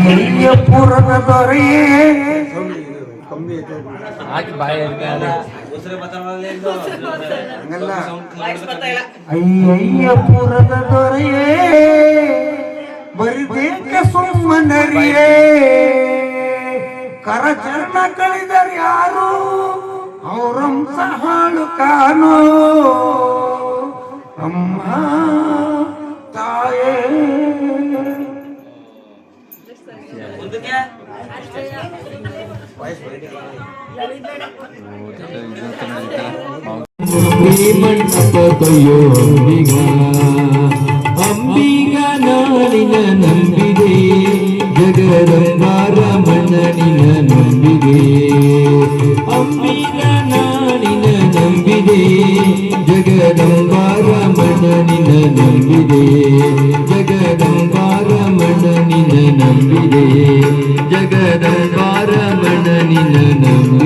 ಅಯ್ಯಯ್ಯಪುರದ ದೊರೆಯೇ ಅಯ್ಯಯ್ಯಪುರದ ದೊರೆಯೇ ಬರಿದೇಕ ಸುಮ್ಮನರಿಯೇ ಕರಚರಣ ಕಳಿದರೆ ಯಾರು ಅವರಂಸ ಹಾಳು ಕಾನೋ ಅಮ್ಮ ತಾಯೇ ಮಂಟಪದಯೋ ಅಂಬಿಗ ನಾನಿನ ನಂಬಿದೆ ಜಗದಂಬಾರಮಣನಿನ ನಂಬಿದೆ ಅಂಬಿಗ ನಾನಿನ ನಂಬಿದೆ ಜಗದಂಬಾರಮಣನಿನ ನಂಬಿದೆ ಜಗದಂಬಾರಮಣನಿನ ನಂಬಿದೆ ಜಗದಂಬಾರಮಣನಿನ ನಂಬಿದೆ